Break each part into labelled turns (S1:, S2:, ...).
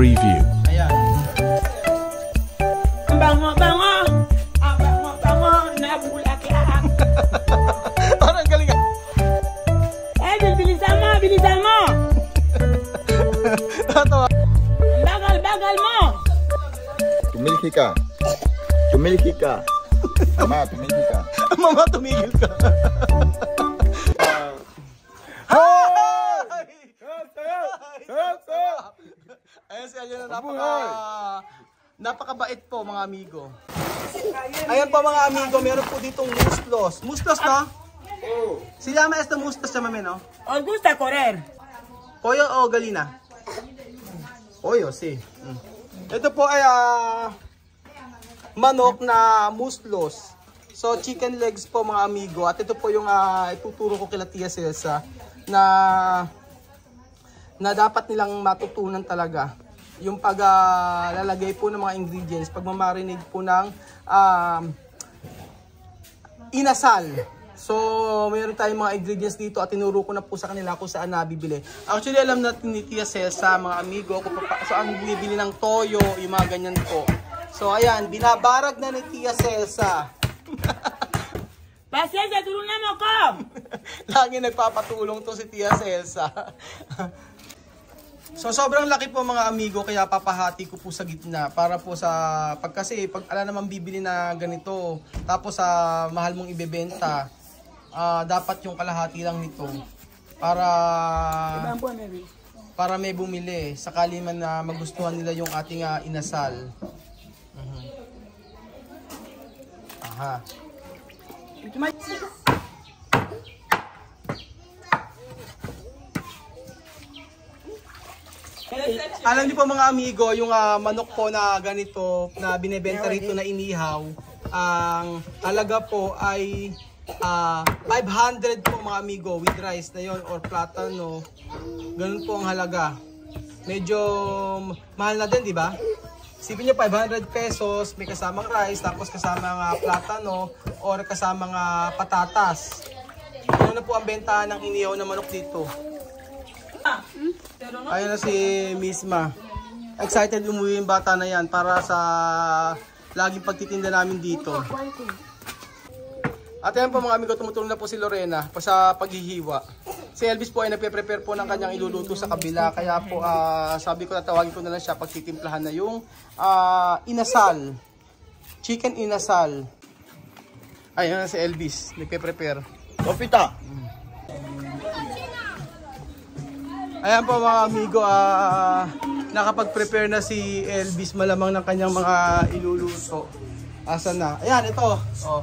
S1: preview.
S2: Ayan.
S3: Bango, bango! Bango, bango! Nabulaklak!
S2: Parang galing ah.
S3: Bilisan mo! Bilisan mo!
S2: Tatawa.
S3: Bagal, bagal mo!
S4: Tumiliki ka. Tumiliki ka. Mama, tumiliki ka.
S2: Mama, tumigil ka. Ayan si Alina, napakabait po mga amigo. Ayan po mga amigo, meron po ditong muslos. Muslos no? Si llama esta muslos llama no?
S3: ¿Os gusta correr?
S2: Pollo o galina? Pollo, si. Ito po ay manok na muslos. So chicken legs po mga amigo. At ito po yung ituturo ko kila Tia Celsa na dapat nilang matutunan talaga. Yung paglalagay po ng mga ingredients, pagmamarinate po ng inasal. So, mayroon tayong mga ingredients dito at tinuro ko na po sa kanila kung saan nabibili. Actually, alam natin ni Tia Celsa, mga amigo, kung saan bumibili ng toyo, yung mga ganyan po. So, ayan, binabarag na ni Tia Celsa.
S3: Pasensya, tulungan mo ko!
S2: Lagi nagpapatulong to si Tia Celsa. So sobrang laki po mga amigo, kaya papahati ko po sa gitna para po sa kasi pag ala naman bibili na ganito tapos sa mahal mong ibebenta, dapat yung kalahati lang nito para may bumili sakali man na magustuhan nila yung ating inasal. Aha. Alam niyo po mga amigo, yung manok po na ganito na binebenta rito na inihaw, ang halaga po ay 500 po mga amigo with rice na yon or platano. Ganun po ang halaga. Medyo mahal na din, di ba? Isipin niyo 500 pesos, may kasamang rice, tapos kasamang platano or kasamang patatas. Ano na po ang benta ng inihaw na manok dito? Ayun na si Misma. Excited umuwi yung bata na yan para sa laging pagtitinda namin dito. At ayan po mga amigo, tumutulong na po si Lorena pa sa paghihiwa. Si Elvis po ay nagpe-prepare po ng kanyang iluluto sa kabila. Kaya po sabi ko, tatawagin ko na lang siya pagtitimplahan na yung inasal. Chicken inasal. Ayun na si Elvis, nagpe-prepare.
S4: Kopita.
S2: Ayan po mga amigo, nakapag-prepare na si Elvis malamang ng kanyang mga iluluto. Asan na? Ayan, ito. Oh.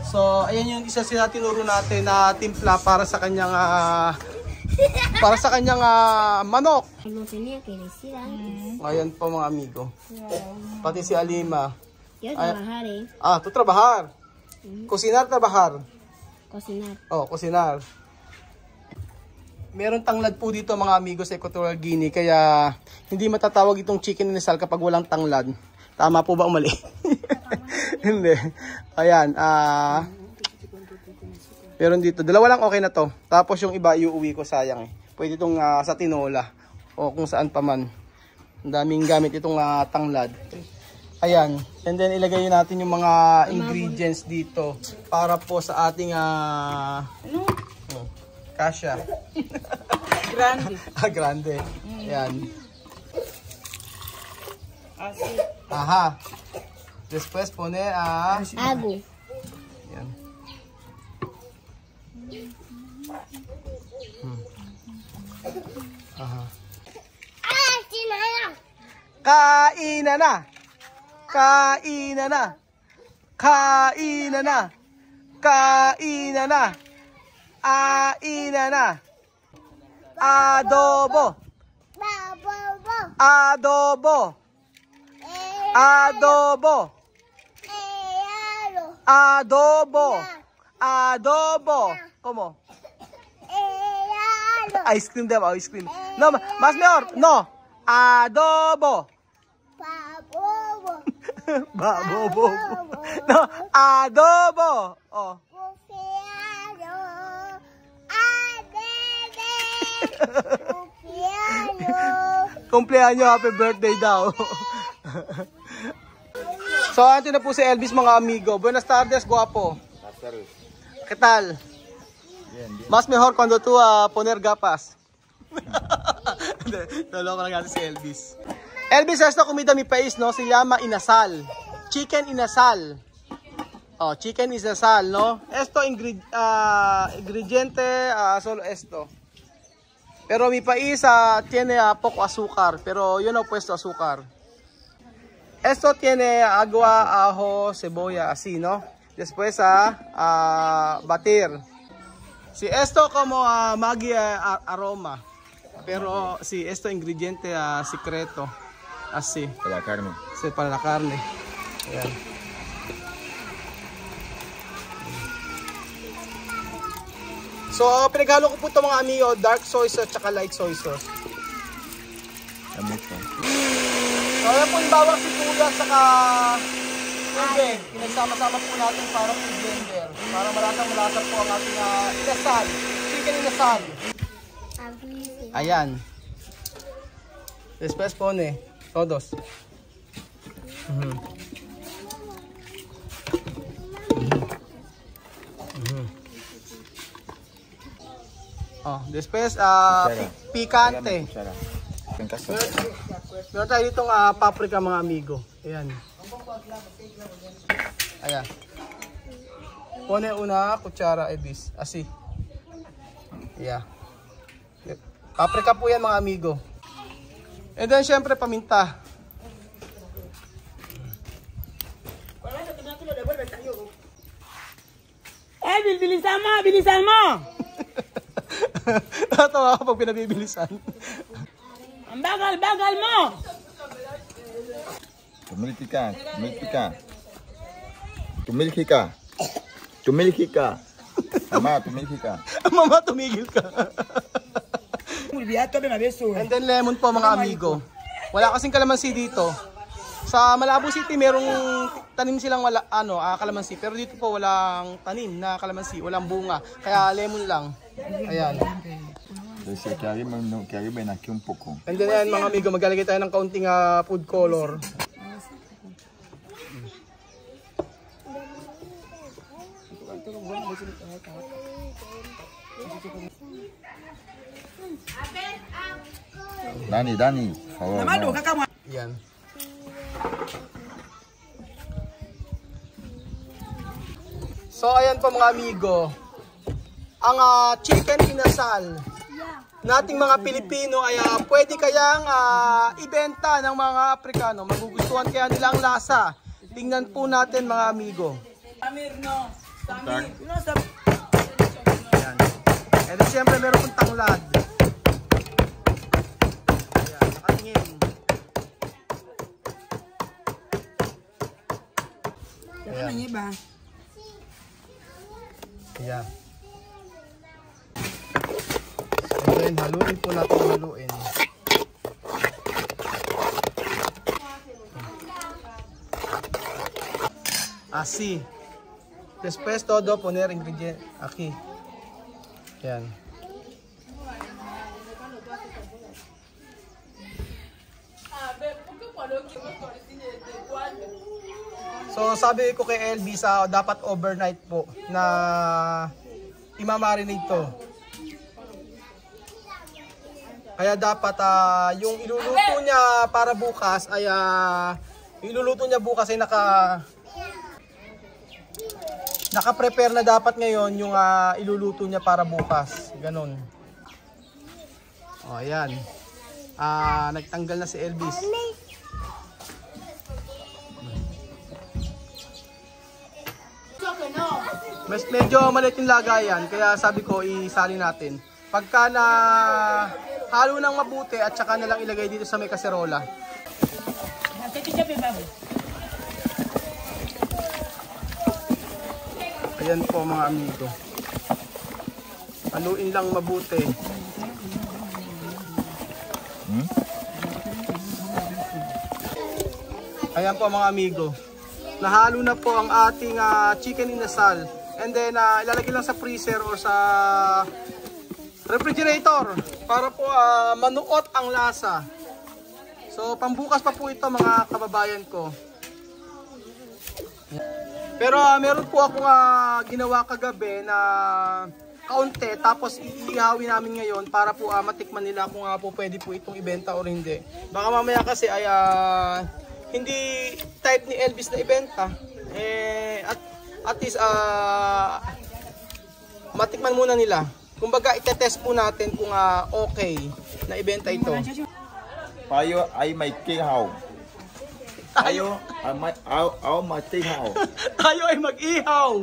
S2: So, ayan yung isa sila tinuro natin na timpla para sa kanyang manok. Ayan po mga amigo. Pati si Alima.
S5: Yo trabajar
S2: Tu trabajar. Cocinar, trabajar.
S5: Cocinar.
S2: Oh, cocinar. Meron tanglad po dito mga amigo sa Equatorial Guinea, kaya hindi matatawag itong chicken inasal kapag walang tanglad. Tama po ba o mali? Hindi. Ayan, meron dito. Dalawa lang okay na to. Tapos yung iba iuwi ko, sayang eh. Pwede itong sa tinola o kung saan pa man. Ang daming gamit itong tanglad. Ayan. And then ilagay natin yung mga ingredients dito para po sa ating kasha.
S3: Grande.
S2: Grande. Ayan. Aha. Después poner
S5: Agua.
S2: Ayan. Aha. Kainan na. Kainan na. Kainan na. Kainan na. Ainan na. Adobo. Adobo. Adobo. Adobo. Adobo. ¿Cómo? Ice cream daw, ice cream. No, más mejor. No. Adobo. Babobo. No, adobo. Oh. Kumpleanyo, happy birthday daw. So, andito na po si Elvis mga amigo. Buenas tardes, guapo. ¿Qué tal? Mas mejor cuando tú poner gapas. Naloko lang natin si Elvis. Elvis, esta comida mi país, no? Se llama inasal. Chicken inasal. Oh, chicken inasal, no? Esto ingrediente, solo esto. Pero mi país tiene poco azúcar, pero yo no he puesto azúcar. Esto tiene agua, ajo, cebolla, así, ¿no? Después batir. Sí, esto como Maggi aroma. Pero sí, esto ingrediente secreto. Así.
S4: Para la carne.
S2: Sí, para la carne. Ayan. So, pinaghalo ko po ito mga amigo, dark soy sauce at light soy sauce. So, ayan po yung bawang sibuyas saka tubig. Pinagsama-sama po natin para po blender. Para malasang-malasa po ang ating inasal. Chicken inasal. Ayan. Después pone todos. Oh, después picante. Meron tayo ditong paprika mga amigo. Ayan. Ayan. Pone una kutsara Elvis. Así. Yeah. Paprika po yan mga amigo. And then syempre paminta.
S3: Bilisan mo! Bilisan mo!
S2: Natawa ako pag pinabibilisan.
S3: Ang bagal mo!
S4: Tumiliki ka. Tumiliki ka. Tumiliki ka. Tumiliki ka. Mama, tumiliki ka.
S2: Mama, tumigil ka. And then lemon po mga amigo. Wala kasing kalamansi dito. Sa Malabo City merong tanim silang kalamansi, pero dito po walang tanim na kalamansi, walang bunga. Kaya lemon lang. Ayan. And then ayan mga amigo, maglalagay tayo ng kaunting food color.
S4: Dani.
S2: Yan. So ayan po mga amigo, ang chicken inasal nating mga Pilipino ay pwede kayang ibenta ng mga Aprikano. Magugustuhan kaya nila ang lasa. Tingnan po natin mga amigo. Ayan. And then syempre meron pong tanglad. Ayan, nakatingin. Ayan. Ayan. And then haluin po natin, haluin. Así. Después todo poner ingredient aquí. Ayan. So sabi ko kay LB dapat overnight po na imamarinate to. Kaya dapat yung iluluto niya para bukas ay iluluto niya bukas ay naka-prepare na dapat ngayon yung iluluto niya para bukas. Ganon. O ayan. Nagtanggal na si Elvis. Medyo maliit yung lagayan, kaya sabi ko isali natin. Pagka na halo ng mabuti at saka na lang ilagay dito sa may kaserola. Ayan po mga amigo. Haluin lang mabuti. Ayan po mga amigo. Nahalo na po ang ating chicken inasal. And then ilalagay lang sa freezer or sa refrigerator para po manuot ang lasa. So pambukas pa po ito mga kababayan ko. Pero meron po akong ginawa kagabi na kaunti, tapos iihawin namin ngayon para po matikman nila kung po pwede po itong ibenta or hindi. Baka mamaya kasi ay hindi type ni Elvis na ibenta. At least matikman muna nila. Kumbaga itetest po natin kung okay na ibenta ito.
S4: Tayo ay may kihaw. Tayo ay may kihaw.
S2: Tayo ay mag-ihaw.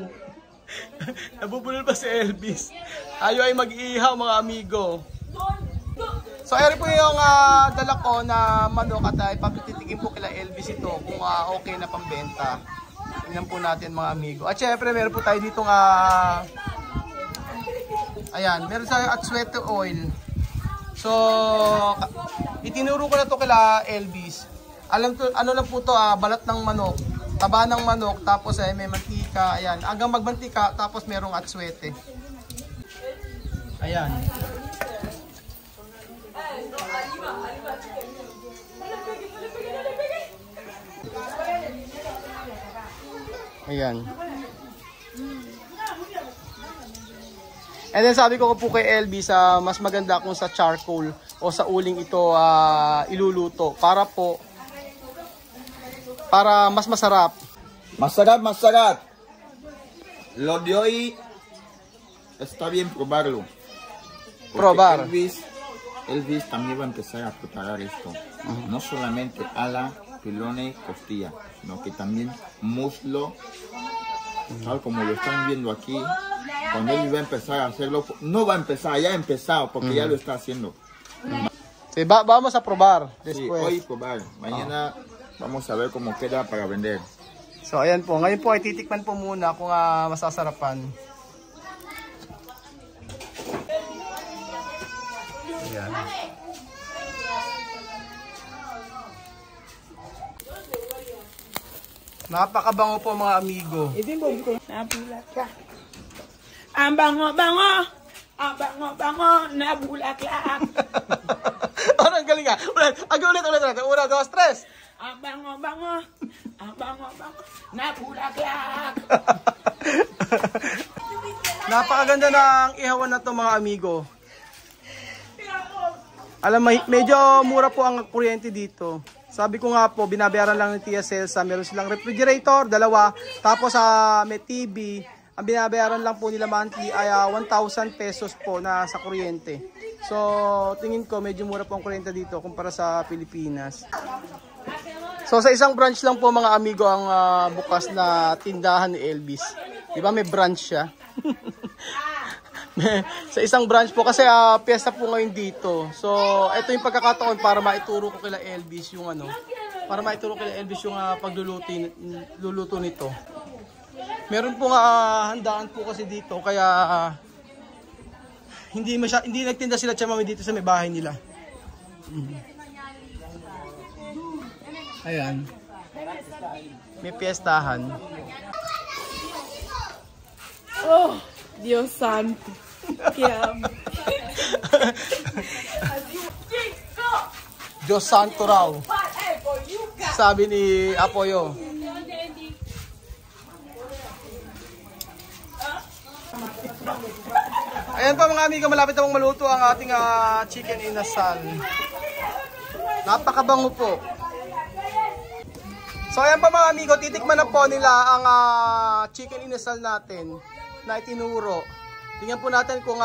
S2: Nabubulol pa si Elvis. Tayo ay mag-ihaw mga amigo. So eri po yung dala ko na manok at ipapititikin po kila Elvis ito kung okay na pambenta. Tingnan po natin mga amigo. At syempre meron po tayo dito ayan, meron tayo atsuete oil. So itinuro ko na to kila Elvis. Alam to, ano lang po to, balat ng manok, taba ng manok, tapos may mantika, ayan. Hanggang magmantika, tapos merong atsuete. Ayan. Ayan. And then sabi ko po kay Elvis, mas maganda kung sa charcoal o sa uling ito iluluto para mas masarap.
S4: Masarap. Lo de hoy está bien probarlo.
S2: Probar.
S4: Elvis también va a empezar a preparar esto. No solamente ala, pilones, costilla, sino que también muslo, tal como lo están viendo aquí. Cuando él va a empezar a hacerlo, no va a empezar, ya ha empezado, porque ya lo está haciendo.
S2: Sí, vamos a probar después.
S4: Sí, hoy probar. Mañana vamos a ver cómo queda para vender.
S2: So ayan po, ngayon po ay titikman po muna kung masasarapan. Ayan. Napakabango po mga amigo.
S3: Nabulaklak ka. Ang bango-bango. Ang bango-bango. Nabulaklak.
S2: Parang galing nga. Ulit. 1, 2, 3.
S3: Ang bango-bango. Ang bango-bango. Nabulaklak.
S2: Napakaganda ng ihawan na to mga amigo. Alam, medyo mura po ang kuryente dito. Sabi ko nga po, binabayaran lang ng Tia Celsa. Meron silang refrigerator, 2. Tapos may TV. Ang binabayaran lang po nila monthly ay 1,000 pesos po na sa kuryente. So, tingin ko medyo mura po ang kuryente dito kumpara sa Pilipinas. So, sa isang branch lang po mga amigo ang bukas na tindahan ni Elvis. Diba may branch siya? Sa isang branch po kasi piyesta po ngayon dito. So, ito yung pagkakataon para maituro ko kila Elvis yung pagluluto nito. Meron po handaan po kasi dito kaya hindi nagtinda sila chamami dito sa may bahay nila. Ayan. May piyestahan.
S3: Oh, Dios santo.
S2: Diyos santo raw. Sabi ni Apoyo. Ayan pa mga amigo, malapit na pong maluto ang ating chicken inasal. Napakabango po. So ayan pa mga amigo, titikman na po nila ang chicken inasal natin na itinuro. Tingnan po natin kung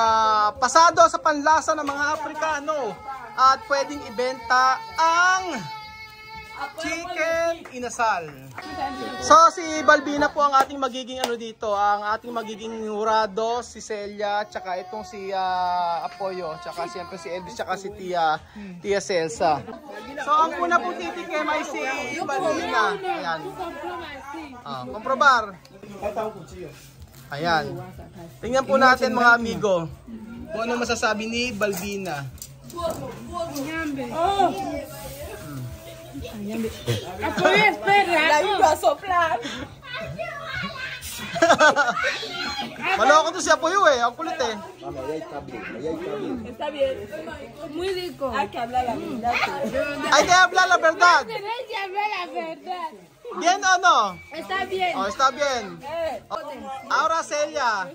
S2: pasado sa panlasa ng mga Aprikano at pwedeng ibenta ang chicken inasal. So si Balbina po ang ating magiging dito, ang ating magiging jurado, si Celia, tsaka itong si Apoyo, tsaka siyempre si Elvis, tsaka si Tia Celsa. So ang una po titikim ay si Balbina. Ayan. Komprobar. Ayan. Tingnan po natin mga amigo kung ano masasabi ni Balbina.
S3: Oh. Apoyo, espera. La iba a soplar.
S2: Maloko to si Apoyo eh. Ang kulit eh.
S3: Está bien.
S5: Muy rico.
S3: Hay que hablar la verdad.
S2: Ay, que habla la verdad.
S5: Tenés que hablar la verdad.
S2: Bien o no?
S5: Está bien.
S2: Oh, está bien. Aura Celia.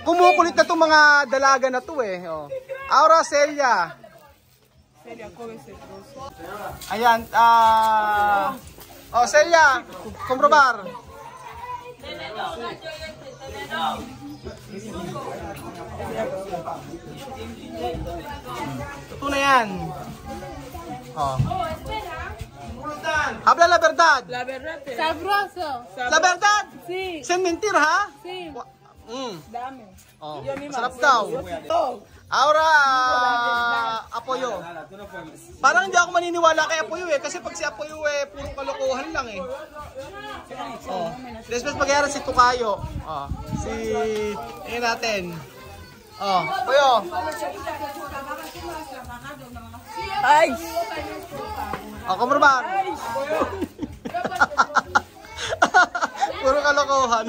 S2: Kumukulit na itong mga dalaga na to eh. Oh. Aura Celia. Ayan. Oh, Celia. Comprobar. Ito na yan. Oh. Habla la verdad.
S3: La verdad es.
S5: Sabroso.
S2: La verdad.
S3: Sí,
S2: Sin mentir, ha?
S5: Sí.
S3: dame.
S2: Oh,
S3: Yo misma
S2: masarap
S3: sé.
S2: daw.
S3: Oh,
S2: Aura, Apoyo. Parang hindi ako maniniwala kay Apoyo eh. Kasi pag si Apoyo eh, puro kalokohan lang eh. Oh. Después magyara si Tukayo. Oh. Si, ayun natin. Oh, Apoyo.
S3: ay,
S2: Oh, kumurban. Puro kalokohan.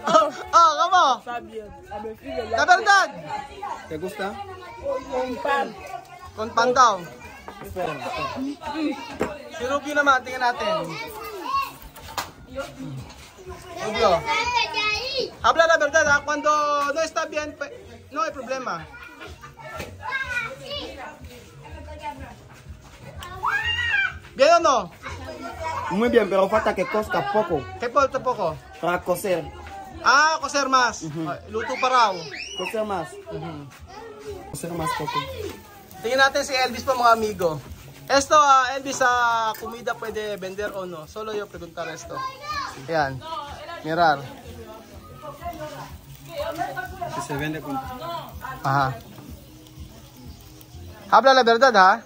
S2: Oh, kamo.
S3: está bien. A ver, sigue
S2: La verdad.
S1: ¿Te gusta?
S3: con pan.
S2: Con pan daw. Si Rubio naman, tingnan natin. Rubio. Habla la verdad, ha? Cuando no está bien, no hay problema. ¿Bien o no?
S1: Muy bien, pero falta que cozca poco
S2: ¿Qué falta poco?
S1: para cocer.
S2: Ah, coser más. Luto pa raw.
S1: Cocer más. Cocer más poco.
S2: Tingnan natin si Elvis po mga amigo. Esto, Elvis, comida pwede vender o no? Solo yo preguntar esto. Ayan. Mirar.
S1: Que se vende con...
S2: Ajá. Habla la verdad, ha?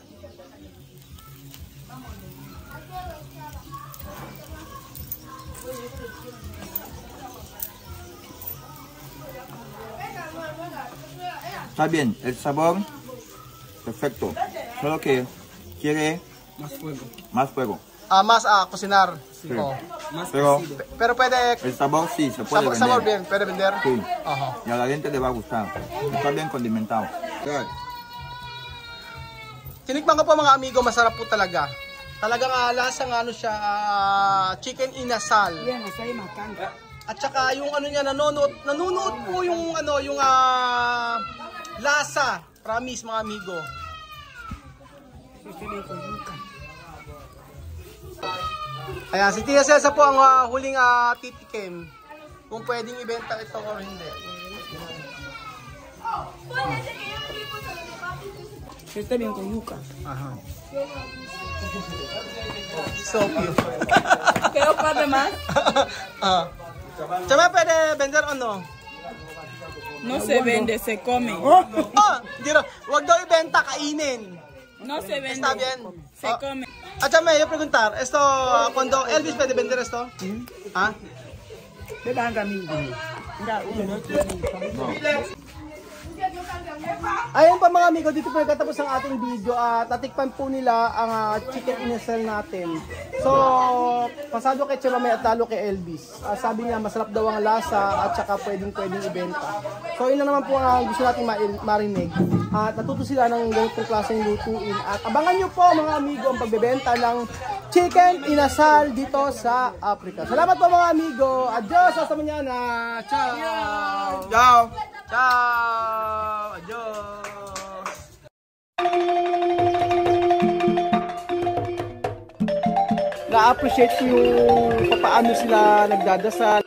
S4: Está bien, el sabor perfecto. Solo que quiere
S1: Más fuego.
S4: más fuego.
S2: Más cocinar.
S4: Sí.
S2: Oh.
S1: Más
S4: Pero
S1: cocido.
S2: Pero pwede,
S4: el sabor sí se puede
S2: sabor
S4: vender.
S2: bien, pwede vender.
S4: Sí.
S2: Aha.
S4: Y a la gente le va a gustar. Está bien condimentado.
S2: Tinikman ko po mga amigo, masarap po talaga. Talagang lasang ano siya, chicken inasal.
S3: Bien, está ahí matando.
S2: At saka yung ano niya, nanunuot po yung ano, yung lasa. Promise mga amigo. Ayan, si Tia Cesa po ang huling titikim. Kung pwedeng ibenta ito or hindi.
S3: Está bien con yuca.
S2: Aha. So cute.
S3: ¿Qué ocupa más?
S2: Tsaka pwede vender ano?
S3: No se vende, se come.
S2: Hindi rin. Huwag daw ibenta, kainin.
S3: No se vende.
S2: Está bien.
S3: Se come.
S2: At saka may preguntar, esto, cuando Elvis pwede vender esto? Ha? Ayan pa mga amigo, dito po nagtatapos ang ating video at tatikpan po nila ang chicken inasal natin. So, pasado kay Chirome at talo kay Elvis. Sabi niya masarap daw ang lasa at saka pwedeng ibenta. So, yun na naman po ang gusto natin marinig. At natuto sila ng ganitong klaseng lutuin. At abangan nyo po mga amigo ang pagbebenta ng chicken inasal dito sa Africa. Salamat po mga amigo. Adios, hasta mañana. Ciao. Ciao. Ciao. Adios. Na-appreciate ko yung paano sila nagdadasal.